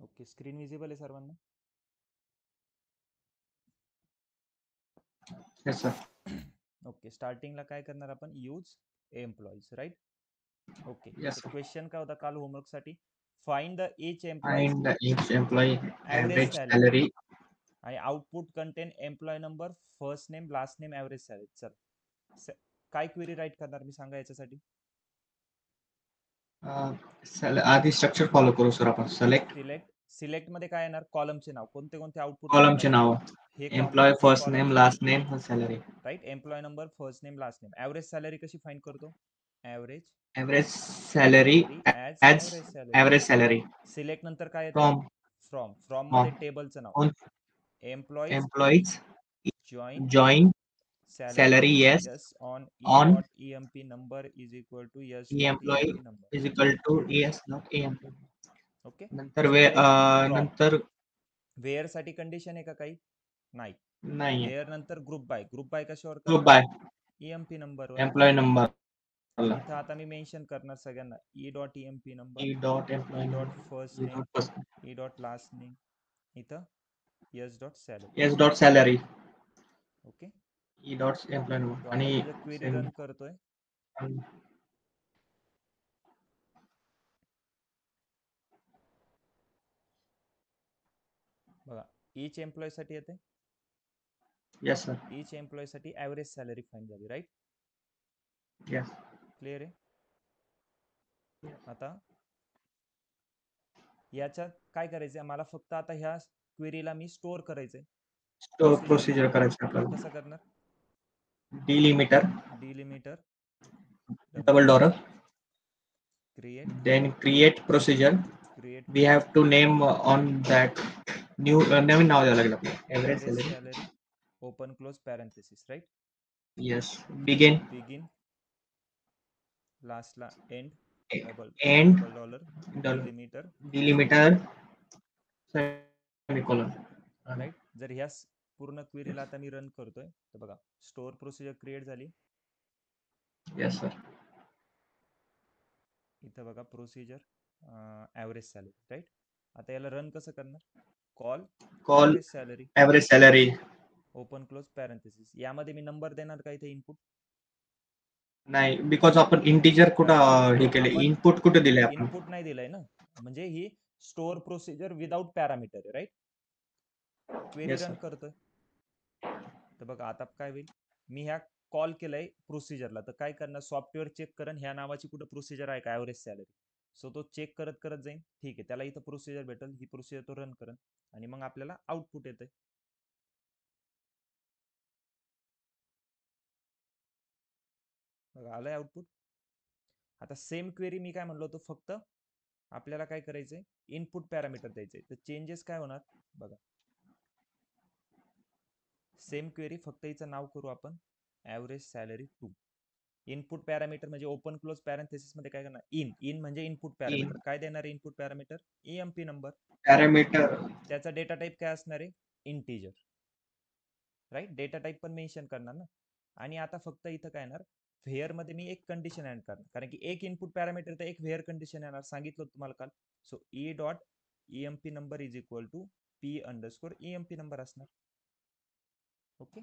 Okay, screen visible आहे सर्वांना? Yes sir. Okay, स्टार्टिंगला काय करणार आपण? Use employees, right? Okay, yes तर सर. क्वेश्चन काय होता काल होमवर्क साठी? Find the each employees find each employee average average salary salary. आणि output contain employee number, first name, last name, average salary. चल, काय क्वेरी राईट करणार मी सांगा याच्यासाठी? आधी स्ट्रक्चर फॉलो करू सर आपण. सिलेक्ट मध्ये काय येणार? कॉलमचे नाव, कोणते कोणते आउटपुट मध्ये कॉलमचे पाहिजे नाव. हे एम्प्लॉय हे first column, name, last name, salary. Right? Employee number, first name, last name. Average salary कशी फाइंड करतो? Average average salary as as average salary. Average salary select नंतर काय येते? फ्रॉम फ्रॉम मध्ये टेबलचं नाव. Employees employees join join salary salary yes yes on E on dot E M P number is equal to yes E dot E M employee P number. Is equal to S not a employee. Okay, नंतर from. नंतर where साठी condition आहे का काही? नाही. नाही. Where नंतर group by कशावर ग्रुप करणार? बाय ई एम पी नंबरवर. Employee number. इथं आता मी मेन्शन करणार सगळ्यांना E dot E M P number, E dot E employee dot number first E name, dot first E dot last name, इथं yes dot salary. S dot salary okay, E dot employee number आता आणि मी जर query run करतोय, बघा each employ साठी येते. Yes sir. Each employ साठी average salary find झाली, राईट? येस. क्लिअर आहे? आता याच्यात काय करायचंय मला? फक्त आता ह्या क्वेरीला मी स्टोअर करायचंय प्रोसिजर मध्ये. प्रोसिजर करायचं मग आपल्याला. कसं करणार? Delimiter delimiter double double dollar dollar create then create procedure. We have to name on that new नवीन नाव द्यावं लागेल आपल्याला. Average average salary. Salary open close parenthesis, right? Yes. Begin begin, लास्टला end, double and double dollar dollar delimiter, delimiter semicolon. Right? जर ह्या पूर्ण क्वेरीला आता मी रन करतोय तर बघा स्टोअर प्रोसिजर क्रिएट झाली. Yes sir. इथं बघा प्रोसिजर ॲव्हरेज सॅलरी, राईट? आता याला रन कसं करणार? Call Call average salary average salary. Open close parenthesis. यामध्ये मी नंबर देणार का इथे? इनपुट नाही, बिकॉज आपण इंटिजर कारण की कुठं हे केले, आपण इनपुट कुठे दिले आपण? इनपुट नाही दिलंय ना, म्हणजे ही स्टोअर प्रोसिजर विदाउट पॅरामीटर आहे, right? Query yes run sir. करतोय तर बघा आता काय होईल? मी ह्या कॉल केलंय प्रोसिजरला, तर काय करणार? सॉफ्टवेअर चेक करण ह्या नावाची कुठं प्रोसिजर आहे का ॲव्हरेज सॅलरी. सो तो चेक करत करत जाईल. ठीक आहे, त्याला इथं प्रोसिजर भेटेल, ही प्रोसिजर तो रन करेल आणि मग आपल्याला आउटपुट येतंय. बघा आलंय आउटपुट. आता सेम क्वेरी मी काय म्हणलो होतो, फक्त आपल्याला काय करायचंय? इनपुट पॅरामीटर द्यायचंय. तर चेंजेस काय होणार बघा? सेम क्वेरी, फक्त हिचं नाव करू आपण ॲव्हरेज सॅलरी 2. इनपुट पॅरामीटर म्हणजे ओपन क्लोज पॅरेंथेसिस मध्ये काय करणार? इन म्हणजे इनपुट इन पॅरामीटर. काय देणार आहे input parameter? EMP number. Parameter. त्याचा डेटा टाईप काय असणार आहे? Integer, right? डेटा टाईप पण मेन्शन करणार ना. आणि आता फक्त इथं काय येणार? व्हेअर मध्ये मी एक कंडिशन ऍड करणार, कारण की एक इनपुट पॅरामीटर तर एक व्हेअर कंडिशन येणार, सांगितलं तुम्हाला काल. So E dot EMP number is equal to P underscore EMP number असणार. ओके,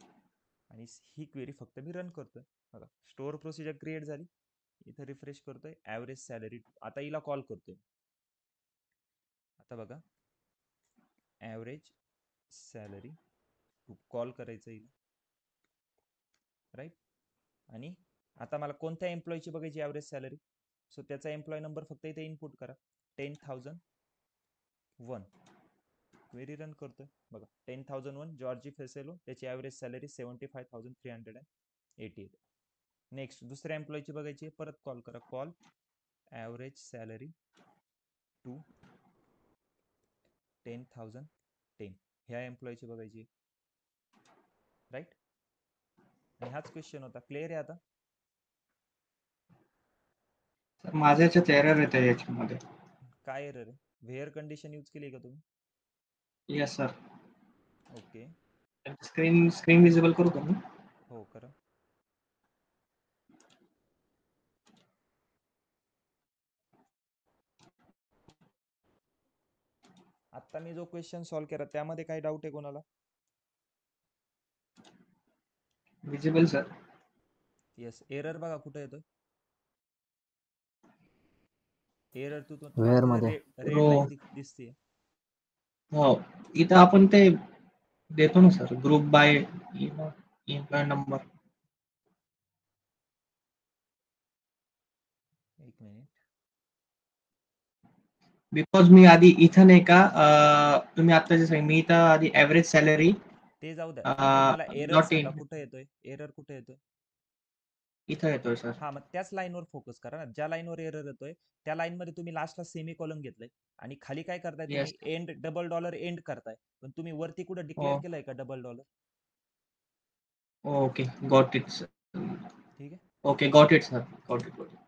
आणि ही क्वेरी फक्त मी रन करतोय. बघा स्टोअर प्रोसिजर क्रिएट झाली. इथं रिफ्रेश करतोय, ॲव्हरेज सॅलरी. आता हिला कॉल करतोय. आता बघा ॲव्हरेज सॅलरी कॉल करायचं हिला, राईट? आणि आता मला कोणत्या एम्प्लॉयची बघायची ॲव्हरेज सॅलरी? सो त्याचा एम्प्लॉय नंबर फक्त इथे इनपुट करा, 10,001. क्वेरी रन करतोय. बघा 10,001 जॉर्जी फेसेलो, त्याची ॲव्हरेज सॅलरी 75,380. नेक्स्ट दुसऱ्या एम्प्लॉयची बघायची, परत कॉल करा. Call average salary to 10,010. ह्या एम्प्लॉयची बघायची, राईट? आणि हाच क्वेश्चन होता. क्लिअर आहे आता? माझ्या याच्यात एरर येते याच्यामध्ये. काय एरर आहे? व्हेअर कंडिशन यूज केली का तुम्ही? Yes sir. Okay, screen visible करू का मी? हो करा. आता मी जो क्वेश्चन सॉल्व्ह केला त्यामध्ये काय डाऊट आहे कोणाला? Visible sir. येस. एरर बघा कुठे येतोय. एरर तुम्हाला Where तिथे मध्ये? Red row. लाईन दिसते. हो, इथं आपण ते देतो ना sir, group by employee number. एक मिनिट. बिकॉज मी आधी इथं नाही का, तुम्ही आता जे सांगितलं, मी इथं आधी ऍव्हरेज सॅलरी ते जाऊ द्या. तुम्ही मला एरर नॉट सांगा इन कुठे येतोय. एरर कुठे येतोय? इथं येतोय सर. हा, मग त्याच लाईनवर फोकस करा ना. ज्या लाईनवर एरर येतोय त्या लाईन मध्ये तुम्ही लास्टला सेमी कॉलम घेतलंय आणि खाली काय करताय येस. तुम्ही एंड डबल डॉलर एंड करताय. पण तुम्ही वरती कुठे डिक्लेअर हो. केलंय का double dollar? Okay, got it sir. ठीक आहे. Okay, got it sir. Got it. Okay.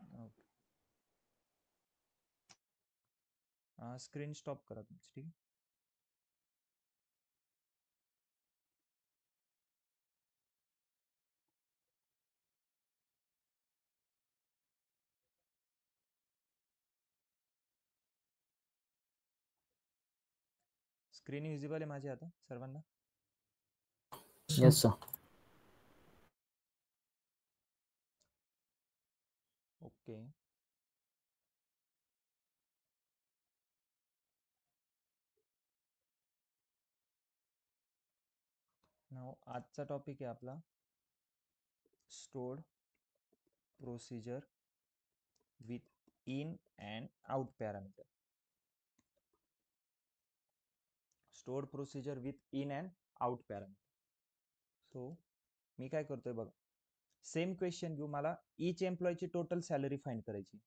Screen stop करा तुमची. ठीक आहे. स्क्रीन विजिबल आहे माझी आता सर्वांना? Yes, sir. ओके. नाव आजचा टॉपिक आहे आपला stored procedure with in and out parameter. Stored procedure with in and out parameter. So मी काय करतोय बघा. सेम क्वेश्चन घेऊ. मला इच एम्प्लॉयची टोटल सॅलरी फाइंड करायची.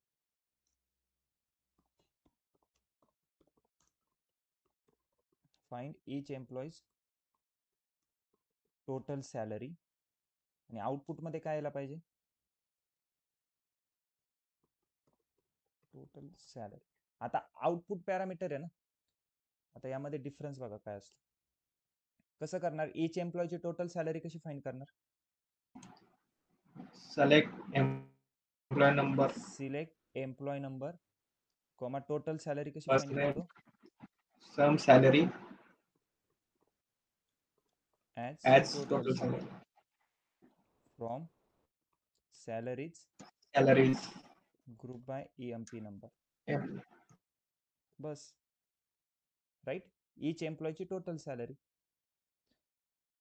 Find each employee's total salary आणि आउटपुट मध्ये काय यायला पाहिजे? Total salary. आता आउटपुट पॅरामीटर आहे ना. आता यामध्ये डिफरन्स बघा काय असतो. कसं करणार? इच एम्प्लॉयची टोटल सॅलरी कशी फाइंड करणार? Select employee number. Select employee number comma total salary कशी फर्स्ट फाइंड नेम, करतो? Sum salary as as total total salary salary. From salaries salaries group by EMP number. बस. Right. Each एम्प्लॉयची total salary.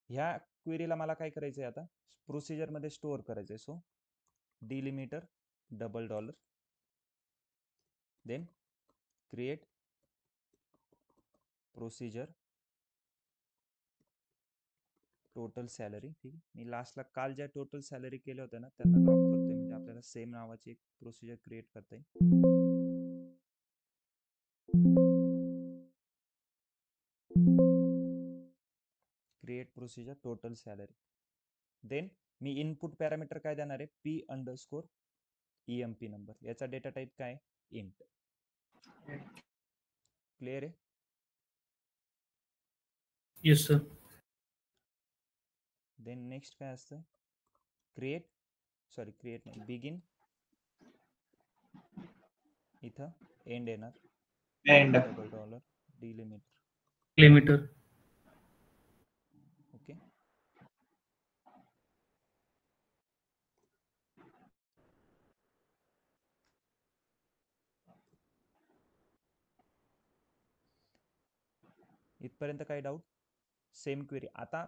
ह्या क्वेरीला मला काय करायचंय आता? प्रोसिजर मध्ये स्टोअर करायचंय. So delimiter double dollar then create procedure total salary. ठीक आहे. मी लास्टला काल ज्या टोटल सॅलरी केल्या होत्या ना त्यांना ड्रॉप करतोय म्हणजे आपल्याला सेम नावाची एक प्रोसिजर क्रिएट करता येईल. Create procedure total salary. Than me input parameter काय देणार आहे? P_EMP number. याचा डेटा टाइप काय? इंट. क्लिअर आहे? Yes sir. देन नेक्स्ट काय असतं? क्रिएट नाही, बिगिन. इथं एंड येणार. End double dollar delimiter. Limiter. Okay. इथपर्यंत काय डाऊट? Same query. आता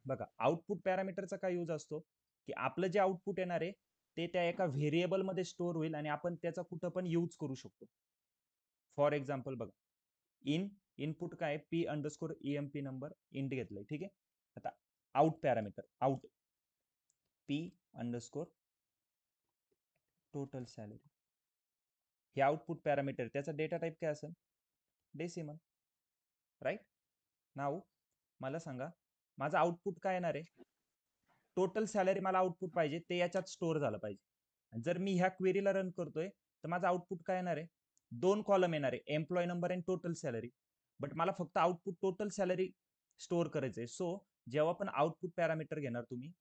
बघा आउटपुट पॅरामीटरचा काय यूज असतो की आपलं जे आउटपुट येणार आहे ते त्या एका व्हेरिएबल मध्ये स्टोअर होईल आणि आपण त्याचा कुठं पण यूज करू शकतो. फॉर एक्झाम्पल बघा, इनपुट काय? P_EMP नंबर इंट घेतलंय. ठीक आहे. आता out parameter out P_ total salary. हे आउटपुट पॅरामीटर त्याचा डेटा टाइप काय असेल? डेसिमल. राईट. नाव मला सांगा माझं आउटपुट काय येणार आहे? टोटल सॅलरी मला आउटपुट पाहिजे ते याच्यात स्टोअर झालं पाहिजे. जर मी ह्या क्वेरीला रन करतोय तर माझं आउटपुट काय येणार आहे? 2 कॉलम येणार आहे, एम्प्लॉय नंबर आणि टोटल सॅलरी. बट मला फक्त आउटपुट टोटल सॅलरी स्टोअर करायचंय. सो जेव्हा पण आउटपुट पॅरामीटर घेणार तुम्ही,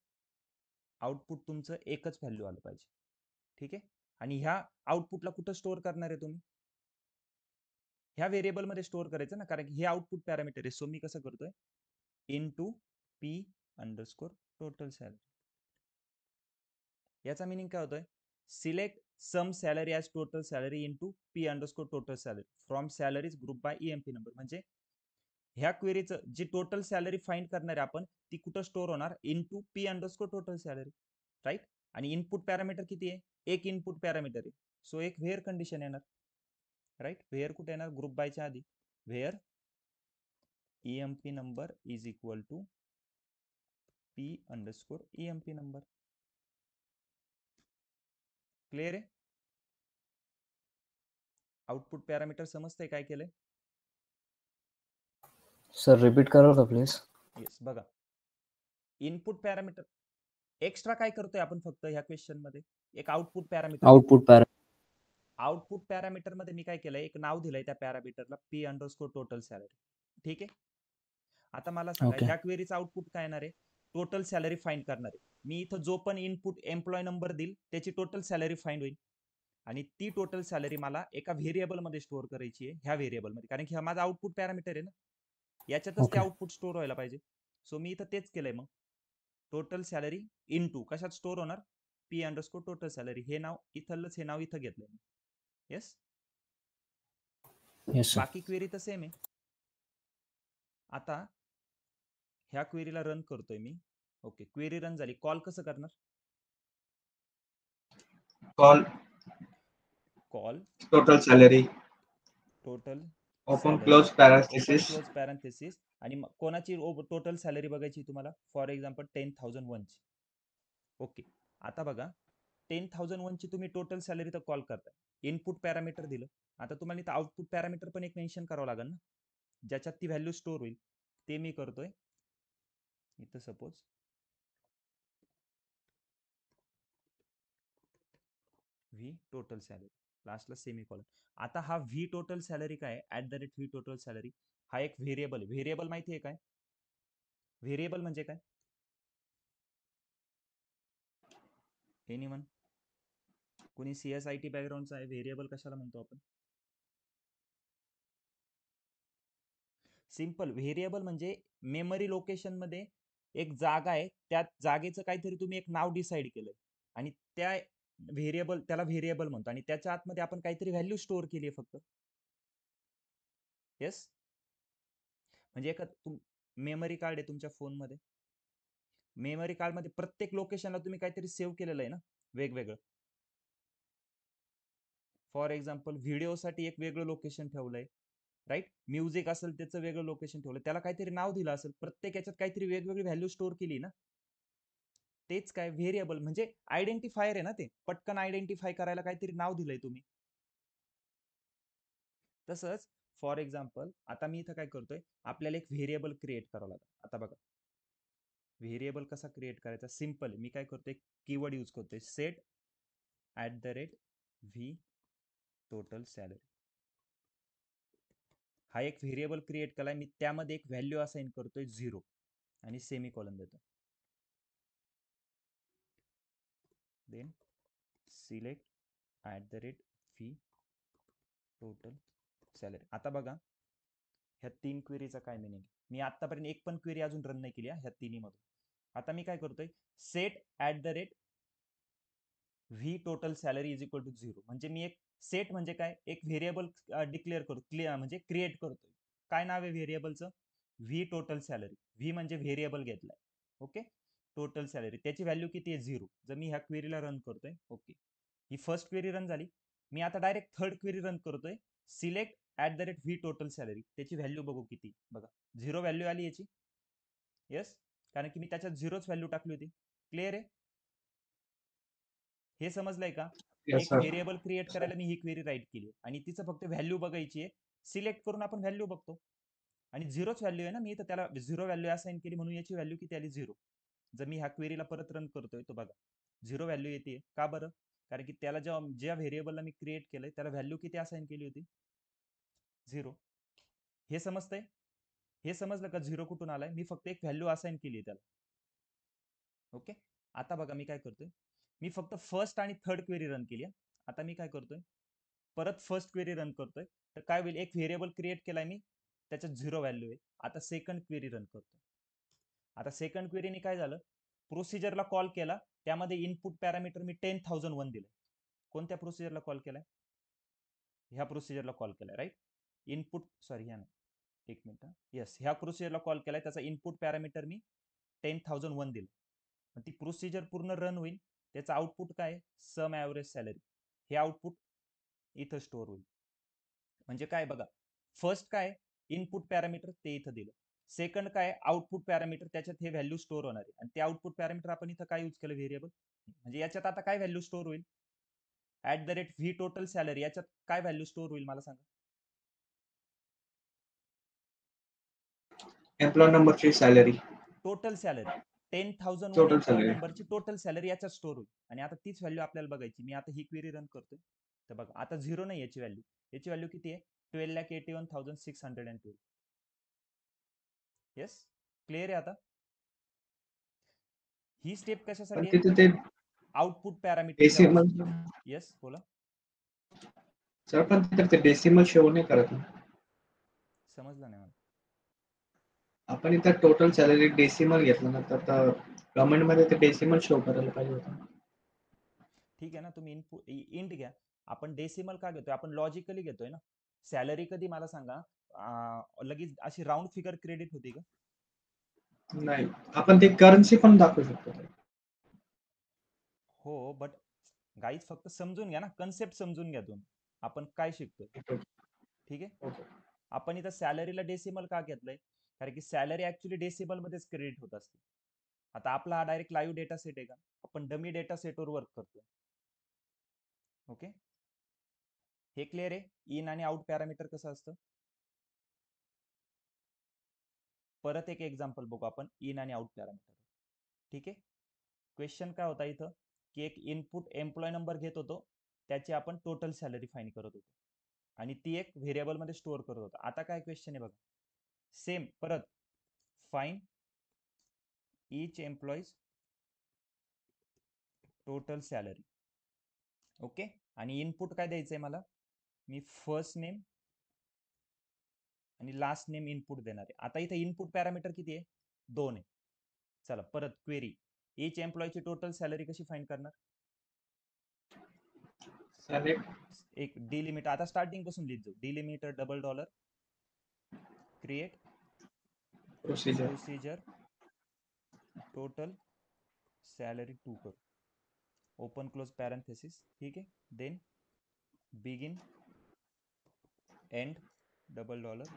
आउटपुट तुमचं एकच व्हॅल्यू आलं पाहिजे. ठीक आहे. आणि ह्या आउटपुटला कुठं स्टोअर करणार आहे तुम्ही? ह्या व्हेरिएबल मध्ये स्टोअर करायचं ना, कारण की हे आउटपुट पॅरामीटर आहे. सो मी कसं करतोय, into P underscore total salary. याचा मिनिंग काय होतोय, select sum salary as total salary into P underscore total salary from salaries group by EMP number. म्हणजे ह्या क्वेरीचं जी टोटल सॅलरी फाइंड करणार आहे आपण, ती कुठं स्टोअर होणार, into P underscore total salary, right. आणि इनपुट पॅरामीटर किती आहे, एक इनपुट पॅरामीटर आहे. सो एक व्हेअर कंडिशन येणार, राईट. व्हेअर कुठे येणार, ग्रुप बायच्या आधी. Where EMP number is equal to P underscore EMP number. Clear आहे. आउटपुट पॅरामीटर समजतंय काय केलंय. सर रिपीट कराल का प्लीज. येस, बघा इनपुट पॅरामीटर एक्स्ट्रा काय करतोय आपण फक्त ह्या क्वेश्चन मध्ये, एक आउटपुट पॅरामीटर. आउटपुट पॅरामीटर मध्ये मी काय केलंय, एक नाव दिलंय त्या पॅरामीटरला, पी अंडरस्कोर टोटल सॅलरी. ठीक आहे. आता मला सांगा, Okay. ह्या क्वेरीचं आउटपुट काय येणार आहे, टोटल सॅलरी फाइंड करणार आहे. मी इथं जो पण इनपुट एम्प्लॉय नंबर देईल त्याची टोटल सॅलरी फाइंड होईल. आणि ती टोटल सॅलरी मला एका व्हेरिएबल मध्ये स्टोअर करायची आहे, ह्या व्हेरिएबल मध्ये, कारण की हा माझा आउटपुट पॅरामीटर आहे ना, याच्यातच ते Okay. आउटपुट स्टोअर व्हायला पाहिजे. सो मी इथं तेच केलंय. मग टोटल सॅलरी इनटू कशात स्टोअर होणार, पी अंडरस्कोर टोटल सॅलरी. हे नाव इथलंच, हे नाव इथं घेतलंय मी. येस. Yes sir. बाकी क्वेरी तर सेम आहे. आता ह्या क्वेरीला रन करतोय मी. ओके, क्वेरी रन झाली. कॉल कसं करणार, Call call total salary. Total Open salary, close open parenthesis. Close parenthesis. आणि कोणाची टोटल सॅलरी बघायची तुम्हाला, फॉर एक्झाम्पल 10,001 ची. ओके. आता बघा 10,001 ची तुम्ही टोटल सॅलरी तर कॉल करताय, इनपुट पॅरामीटर दिलं. आता तुम्हाला इथं आउटपुट पॅरामीटर पण एक मेन्शन करावं लागेल ना, ज्याच्यात ती व्हॅल्यू स्टोअर होईल. ते मी करतोय इथं. सपोज व्ही टोटल सॅलरी, लास्टला सेमीकॉलन. आता हा व्ही टोटल सॅलरी काय, at the rate V total salary, हा एक व्हेरिएबल. व्हेरिएबल माहिती आहे काय, व्हेरिएबल म्हणजे काय, एनीवन, कुणी सीएसआयटी बॅकग्राऊंडचा आहे, व्हेरिएबल कशाला म्हणतो आपण. सिंपल, व्हेरिएबल म्हणजे मेमरी लोकेशन मध्ये एक जागा आहे, त्या जागेचं काहीतरी तुम्ही एक नाव डिसाईड केलंय, आणि त्या व्हेरिएबल, त्याला व्हेरिएबल म्हणतो, आणि त्याच्या आतमध्ये आपण काहीतरी व्हॅल्यू स्टोअर केली आहे फक्त. येस. म्हणजे एका मेमरी कार्ड आहे तुमच्या फोनमध्ये, मेमरी कार्ड मध्ये प्रत्येक लोकेशनला तुम्ही काहीतरी सेव्ह केलेलं आहे ना, वेगवेगळं. फॉर एक्झाम्पल व्हिडिओसाठी एक वेगळं लोकेशन ठेवलंय, राईट. म्युझिक असेल त्याचं वेगळं लोकेशन ठेवलं, त्याला काहीतरी नाव दिलं असेल, प्रत्येक याच्यात काहीतरी वेगवेगळी व्हॅल्यू स्टोअर केली ना. तेच काय व्हेरिएबल म्हणजे, आयडेंटिफायर आहे ना ते, पटकन आयडेंटिफाय करायला काहीतरी नाव दिलंय तुम्ही. तसंच फॉर एक्झाम्पल आता मी इथं काय करतोय, आपल्याला एक व्हेरिएबल क्रिएट करावं लागेल. आता बघा व्हेरिएबल कसा क्रिएट करायचा, सिंपल. मी काय करतोय, कीवर्ड यूज करतोय, set at the rate V total salary. हा एक व्हेरिएबल क्रिएट केलाय मी, त्यामध्ये एक व्हॅल्यू असाइन करतोय 0 आणि सेमीकॉलन देतो. Then select at the rate V total salary. आता बघा ह्या 3 क्वेरीचा काय मिनिंग, मी आतापर्यंत एक पण क्वेरी अजून रन नाही केली ह्या तिन्ही मधून. आता मी काय करतोय, set at the rate V total salary is equal to 0. म्हणजे मी एक सेट म्हणजे काय, एक व्हेरिएबल डिक्लेअर करतो, म्हणजे क्रिएट करतोय. काय नाव आहे व्हेरिएबलचं, व्ही टोटल सॅलरी. व्ही म्हणजे व्हेरिएबल घेतलाय. ओके. टोटल सॅलरी त्याची व्हॅल्यू किती आहे, 0. जर मी ह्या क्वेरीला रन करतोय, ओके, ही फर्स्ट क्वेरी रन झाली. मी आता डायरेक्ट थर्ड क्वेरी रन करतोय, select at the rate V total salary. त्याची व्हॅल्यू बघू किती, बघा 0 व्हॅल्यू आली याची. येस, कारण की मी त्याच्यात 0च व्हॅल्यू टाकली होती. क्लिअर आहे, हे समजलंय का. Yes, एक sir. व्हेरिएबल क्रिएट करायला मी ही क्वेरी राईट केली, आणि तिचं फक्त व्हॅल्यू बघायची आहे. सिलेक्ट करून आपण व्हॅल्यू बघतो, आणि 0च व्हॅल्यू आहे ना, मी तर त्याला 0 व्हॅल्यू असाइन केली, म्हणून याची व्हॅल्यू किती आली, 0. जर मी ह्या क्वेरीला परत रन करतोय, तो बघा 0 व्हॅल्यू येते. का बरं, कारण की त्याला ज्या व्हेरिएबलला मी क्रिएट केलंय त्याला व्हॅल्यू किती असाइन केली होती, 0. हे समजतंय, हे समजलं का 0 कुठून आलाय, मी फक्त एक व्हॅल्यू असाइन केली आहे त्याला. ओके. आता बघा मी काय करतोय, मी फक्त फर्स्ट आणि थर्ड क्वेरी रन केली. आता मी काय करतोय, परत फर्स्ट क्वेरी रन करतोय, तर काय होईल, एक व्हेरिएबल क्रिएट केलाय मी, त्याच्यात 0 व्हॅल्यू आहे. आता सेकंड क्वेरी रन करतो. आता सेकंड क्वेरीने काय झालं, प्रोसिजरला कॉल केला, त्यामध्ये इनपुट पॅरामीटर मी 10,001 दिलं. कोणत्या प्रोसिजरला कॉल केलाय? ह्या प्रोसिजरला कॉल केलाय, राईट. इनपुट सॉरी ह्या एक मिनिट, येस, ह्या प्रोसिजरला कॉल केलाय, त्याचा इनपुट पॅरामीटर मी 10,001 दिलं. ती प्रोसिजर पूर्ण रन होईल, त्याचं आउटपुट काय, सम ॲव्हरेज सॅलरी, हे आउटपुट इथं स्टोअर होईल. म्हणजे काय बघा, फर्स्ट काय इनपुट पॅरामीटर ते इथं दिलं, सेकंड काय आउटपुट पॅरामीटर, त्याच्यात हे व्हॅल्यू स्टोअर होणार आहे. आणि ते आउटपुट पॅरामीटर आपण इथं काय यूज केलं, व्हेरिएबल. म्हणजे याच्यात आता काय व्हॅल्यू स्टोअर होईल, @v टोटल सॅलरी, याच्यात काय व्हॅल्यू स्टोअर होईल मला सांगा. एम्प्लॉय नंबरची salary, total salary 10,001 total employee salary. नंबरची टोटल सॅलरी याच्यात स्टोअर होईल. आणि आता तीच व्हॅल्यू आपल्याला बघायची. मी आता ही क्वेरी रन करतोय, तर बघा आता 0 नाही याची व्हॅल्यू. याची व्हॅल्यू किती आहे, 12,81,612. येस, क्लिअर आहे. आता ही स्टेप पण कशासाठी आहे, तिथे ते आउटपुट पॅरामीटर. डेसिमल, येस बोला, सर पण तिथे ते डेसिमल शो नाही करत ना. समजलं नाही मला. आपण इथं टोटल सॅलरी डेसिमल घेतलं ना, तर कमेंट मध्ये ते डेसिमल शो करायला पाहिजे होतं. ठीक आहे ना, तुम्ही इनपुट इंट घ्या. आपण डेसिमल का घेतोय, आपण लॉजिकली घेतोय ना. सॅलरी कधी मला सांगा लगेच अशी राऊंड फिगर क्रेडिट होती का? नाही, आपण ते करन्सी पण दाखवू शकतो. हो, बट गाईज फक्त समजून घ्या ना, कन्सेप्ट समजून घ्या तुम्ही, आपण काय शिकतोय. ठीक आहे, आपण इथं सॅलरीला डेसिमल का घेतलंय, कारण की सॅलरी ऍक्च्युली डेसिमल मध्येच क्रेडिट होत असते. आता आपला हा डायरेक्ट लाईव्ह डेटा सेट आहे का, आपण डमी डेटा सेटवर वर्क करतोय. ओके, हे क्लिअर आहे. इन आणि आउट पॅरामीटर कसं असतं, परत एक एक्झाम्पल बघू आपण इन आणि आउट पॅरामीटर. ठीक आहे, क्वेश्चन काय होता इथं, की एक इनपुट एम्प्लॉय नंबर घेत होतो, त्याची आपण टोटल सॅलरी फाईन करत होतो, आणि ती एक व्हेरिएबल मध्ये स्टोअर करत होतो. आता काय क्वेश्चन आहे बघा, सेम परत fine each employees total salary. Okay, आणि इनपुट काय द्यायचंय मला, मी फर्स्ट नेम आणि लास्ट नेम इनपुट देणार आहे. आता इथे इनपुट पॅरामीटर किती आहे, 2 आहे. चला परत क्वेरी, ईच एम्प्लॉयची टोटल सॅलरी कशी फाईंड करणार, एक डिलिमिटर. आता स्टार्टिंग पासून लिहित जाऊ, delimiter $, create procedure total salary 2 कर, ओपन क्लोज पॅरेंथेसिस. ठीक आहे, then begin end $,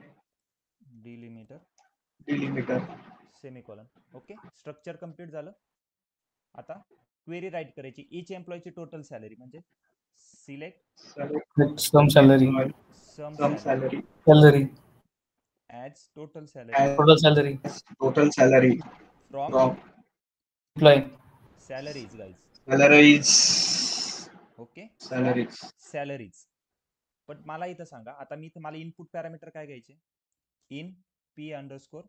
delimiter semicolon. Okay, structure complete झालं. आता क्वेरी राईट करायची, ईच एम्प्लॉयची टोटल सॅलरी म्हणजे select Some salary. Sum sum salary salary Salary. As total salary Total salary. Total salary from from Employee. Salaries guys. Salaries. Okay, from salaries. Salaries. पण मला इथं सांगा, आता मी इथं मला इनपुट पॅरामीटर काय घ्यायचे, in p underscore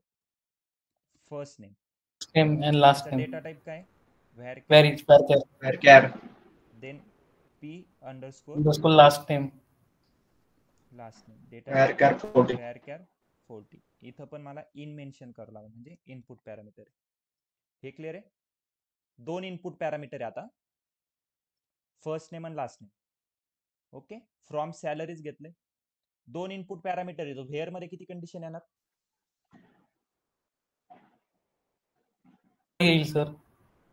first name, Name and last त्याचा name. डेटा टाइप काय, Where where is where there. Varchar. Then p underscore Underscore last name. Last name, data varchar 40. Varchar 40. इथं पण मला इन मेन्शन करावं लागेल, म्हणजे इनपुट पॅरामीटर. हे clear आहे. 2 इनपुट पॅरामीटर आहे आता, फर्स्ट नेम आणि last name. Okay, from salaries घेतले, 2 इनपुट पॅरामीटर येतो. व्हेअर मध्ये किती कंडिशन येणार, येईल sir.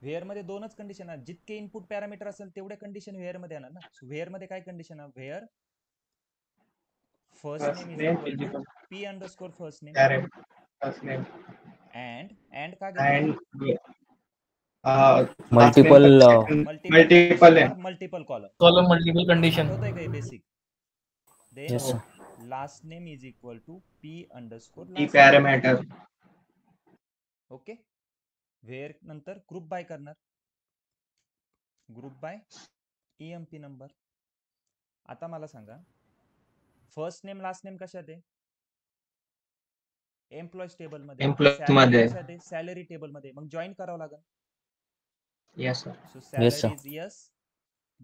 व्हेअर मध्ये 2च कंडिशन आहे. जितके इनपुट पॅरामीटर असेल तेवढ्या कंडिशन व्हेअर मध्ये येणार ना. सो व्हेअर मध्ये काय कंडिशन आहे, where first name is equal to p underscore first name first name and का घेतलं, Multiple मल्टिपल और multiple column. column multiple condition. आठवतंय का basic. Then Yes sir. Last name is equal to p underscore की last. Parameter. Okay, where नंतर group by करणार, group by emp number. आता मला सांगा, फर्स्ट नेम लास्ट नेम कशात आहे, एम्प्लॉईज टेबल मध्ये. Employees मध्ये. कशात आहे, सॅलरी टेबल मध्ये. मग जॉईन करावं लागेल. Yes sir. So Yes, sir. Salary is yes,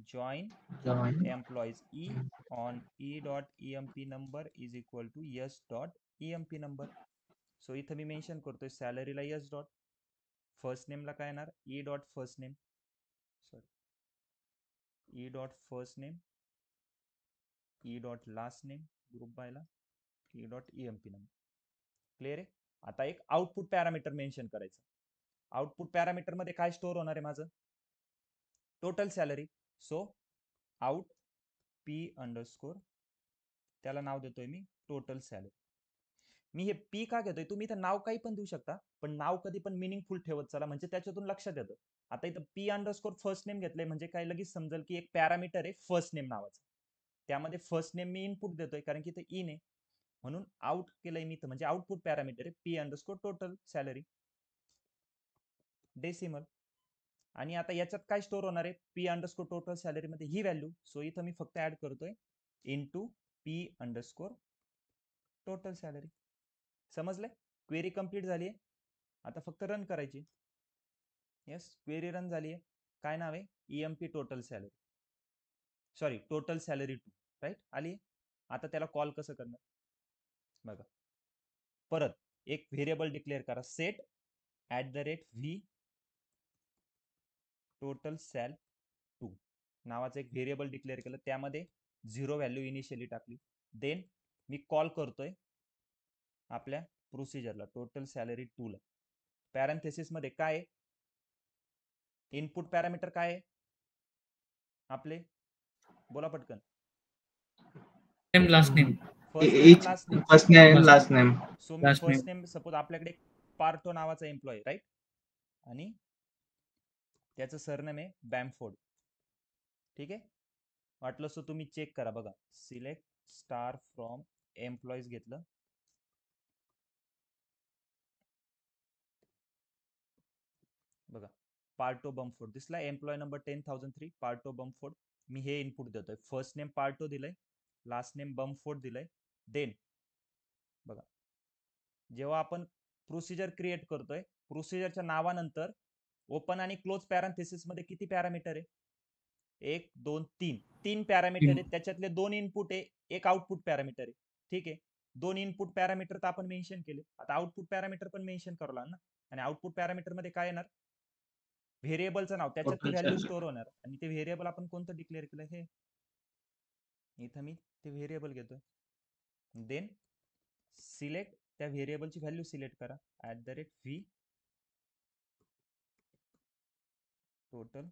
join Join. employees e on e dot emp number is equal to s dot emp number. So इथं मी mention करतोय सॅलरीला एस डॉट, फर्स्ट नेमला काय येणार E dot first name, sorry E dot first name, E dot last name group बायला, E dot EMP number. Clear आहे. आता एक output parameter mention करायचं. आउटपुट पॅरामीटर मध्ये काय स्टोअर होणार आहे माझं, total salary. So out P underscore, त्याला नाव देतोय मी टोटल सॅलरी. मी हे पी का घेतोय, तुम्ही इथं नाव काही पण देऊ शकता, पण नाव कधी पण मिनिंगफुल ठेवत चला, म्हणजे त्याच्यातून लक्षात येतं. आता इथं पी अंडरस्कोर फर्स्ट नेम घेतलंय म्हणजे काय लगेच समजेल की एक पॅरामीटर आहे फर्स्ट नेम नावाचं, त्यामध्ये फर्स्ट नेम मी इनपुट देतोय कारण की ते इन आहे, म्हणून आउट केलंय मी, म्हणजे आउटपुट पॅरामीटर आहे P underscore total salary decimal. आणि आता याच्यात काय स्टोअर होणार आहे, पी अंडरस्कोर टोटल सॅलरी मध्ये ही व्हॅल्यू. सो इथं मी फक्त ऍड करतोय into P underscore total salary. समजले, क्वेरी कंप्लीट झाली आहे. आता फक्त रन करायची. येस, क्वेरी रन झाली आहे. काय नाव आहे, EMP total salary, sorry total salary 2, right आली. आता त्याला कॉल कसं करणार बघा. परत एक व्हेरिएबल डिक्लेअर करा, सेट @v टोटल सॅल 2 नावाचं एक व्हेरिएबल डिक्लेअर केलं, त्यामध्ये 0 व्हॅल्यू इनिशियली टाकली. देन मी कॉल करतोय आपल्या प्रोसिजरला टोटल सॅलरी 2 ला. पॅरेंथेसिस मध्ये काय इनपुट पॅरामीटर काय आहे आपले, बोला पटकन. Name, last name. First name Each last name. first name, Last last name. So मी Last first name. Name, suppose आपल्याकडे पार्टो नावाचा एम्प्लॉई, राईट, आणि त्याचं सरनेम आहे बॅमफोर्ड. ठीक आहे, वाटलं सो तुम्ही चेक करा बघा. सिलेक्ट स्टार फ्रॉम एम्प्लॉईज घेतलं, बघा पार्टो बमफोर्ड दिसला, एम्प्लॉय नंबर 10,003 पार्टो बमफोर्ड. मी हे इनपुट देतोय, फर्स्ट नेम पार्टो दिलंय, लास्ट नेम बमफोर्ड दिलंय. देन बघा, जेव्हा आपण प्रोसिजर क्रिएट करतोय, प्रोसिजरच्या नावानंतर ओपन आणि क्लोज पॅरेंथेसिस मध्ये किती पॅरामीटर आहे, 1 2 3 तीन पॅरामीटर आहेत, त्याच्यातले 2 इनपुट आहे, एक आउटपुट पॅरामीटर आहे. ठीक आहे, 2 इनपुट पॅरामीटर तर आपण मेन्शन केले, आता आउटपुट पॅरामीटर पण मेन्शन करावं लागणार ना. आणि आउटपुट पॅरामीटर मध्ये काय येणार, व्हेरिएबलचं नाव, त्याच्यात ती Total व्हॅल्यू salary. स्टोअर होणार. आणि ते व्हेरिएबल आपण कोणतं डिक्लेअर केलं, हे इथं मी ते व्हेरिएबल घेतोय. देन सिलेक्ट, त्या व्हेरिएबलची व्हॅल्यू सिलेक्ट करा @v टोटल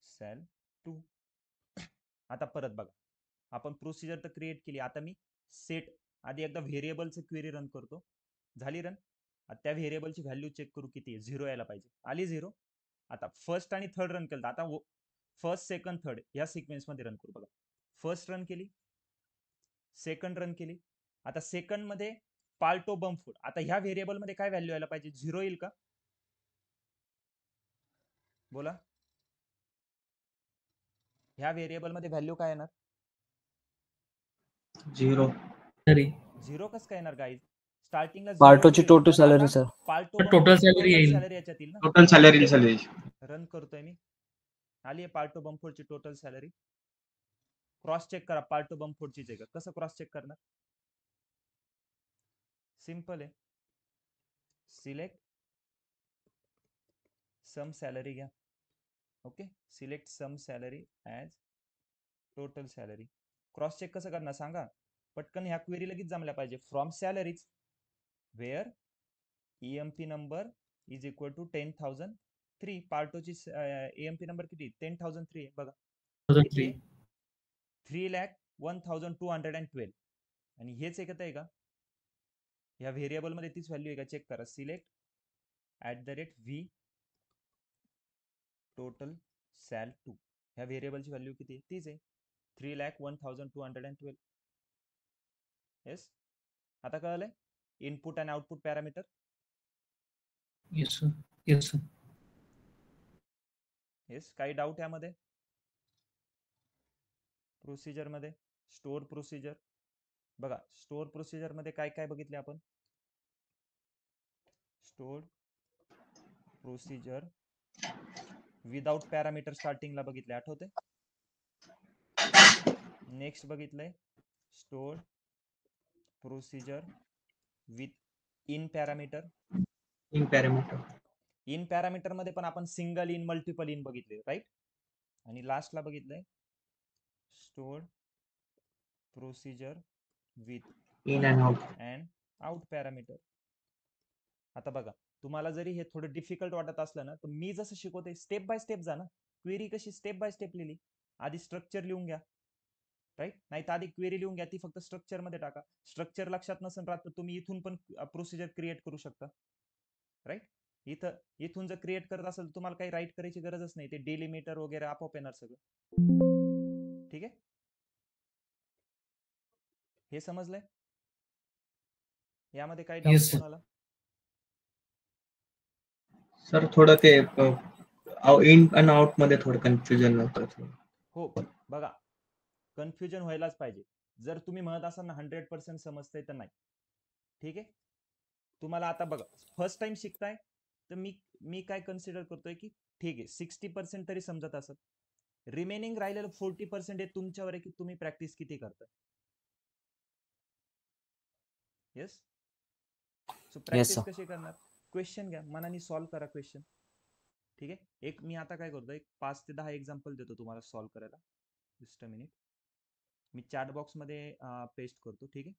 सॅल 2. आता परत बघा, आपण प्रोसिजर तर क्रिएट केली, आता मी सेट आधी एकदा व्हेरिएबलचं क्वेरी रन करतो, झाली रन. आता त्या व्हेरिएबलची व्हॅल्यू चेक करू किती आहे, 0 यायला पाहिजे, आली 0. आता फर्स्ट आणि थर्ड रन केलं, आता फर्स्ट सेकंड थर्ड या सिक्वेन्स मध्ये रन करू बघा. फर्स्ट रन केली, सेकंड रन केली. आता सेकंड मध्ये पाल्टो बमफूड, आता ह्या व्हेरिएबल मध्ये काय व्हॅल्यू यायला पाहिजे, 0 येईल का, बोला. ह्या व्हेरिएबल मध्ये व्हॅल्यू काय येणार, 0. Salary. 0 कसं काय येणार गाईज, स्टार्टिंगला पार्टोची total salary sir. Parto Total बमफोर्डची salary टोटल येईल. सॅलरी याच्यात येईल ना. Total salary, salary. रन करतोय मी, आली आहे पार्टो बमफोर्डची टोटल सॅलरी. क्रॉस चेक करा, पार्टो बमफोर्डची आहे का, कसं क्रॉस चेक करणार, सिंपल आहे, सिलेक्ट सम सॅलरी घ्या. Okay, select sum salary as total salary. Cross check कसं करणार सांगा पटकन, ह्या क्वेरी लगेच जमल्या पाहिजे. From salaries where EMP number is equal to 10,003, पार्टोची ईएमपी नंबर किती 10,003 आहे बघा, किती आहे 3,01,212. आणि हेच एकच आहे का, ह्या व्हेरिएबल मध्ये तीच व्हॅल्यू आहे का चेक करा. सिलेक्ट @v टोटल सॅल 2, ह्या व्हेरिएबलची व्हॅल्यू किती आहे, तीच आहे 3,01,212. येस, आता कळलंय इनपुट आणि output parameter. Yes, sir. Yes, sir. Yes, काही डाऊट यामध्ये, प्रोसिजर मध्ये स्टोअर प्रोसिजर बघा, स्टोअर प्रोसिजर मध्ये काय काय बघितले आपण, स्टोअर प्रोसिजर विदाउट पॅरामीटर स्टार्टिंगला बघितले, आठवते. नेक्स्ट बघितलंय store procedure with in parameter. In parameter. In parameter मध्ये पण आपण सिंगल इन मल्टिपल इन बघितले राईट. आणि लास्टला बघितलंय store procedure with in and out. And out parameter. आता बघा तुम्हाला जरी हे थोडं डिफिकल्ट वाटत असलं ना तर मी जसं शिकवते स्टेप बाय स्टेप जा ना. क्वेरी कशी स्टेप बाय स्टेप लिहिली, आधी स्ट्रक्चर लिहून घ्या राईट. नाही तर आधी क्वेरी लिहून घ्या, ती फक्त स्ट्रक्चर मध्ये टाका. स्ट्रक्चर लक्षात नसेल राहत तर तुम्ही इथून पण प्रोसिजर क्रिएट करू शकता राईट. इथून जर क्रिएट करत असेल तर तुम्हाला काही राईट करायची गरजच नाही, ते डिलिमिटर वगैरे आपोआप येणार सगळं. ठीक आहे, हे समजलंय. यामध्ये काही डाऊट Yes, sir. कोणाला? सर थोडं ते इन अँड आउट मध्ये थोडं कन्फ्युजन होतं. हो बघा कन्फ्युजन व्हायलाच पाहिजे. जर तुम्ही म्हणत असाल ना 100% समजतंय तर नाही. ठीक आहे, तुम्हाला आता बघा फर्स्ट टाइम शिकताय तर मी काय कन्सिडर करतोय की ठीक आहे 60% तरी समजत असत. रिमेनिंग राहिलेलं 40% हे तुमच्यावर आहे की तुम्ही प्रॅक्टिस किती करताय. येस, सो प्रॅक्टिस कशी करणार? क्वेश्चन घ्या, मनाने सॉल्व्ह करा क्वेश्चन. ठीक आहे, एक मी आता काय करतो, एक 5 ते 10 एक्झाम्पल देतो तुम्हाला सॉल्व्ह करायला. Just a minute, me chat box मध्ये पेस्ट करतो. ठीक आहे,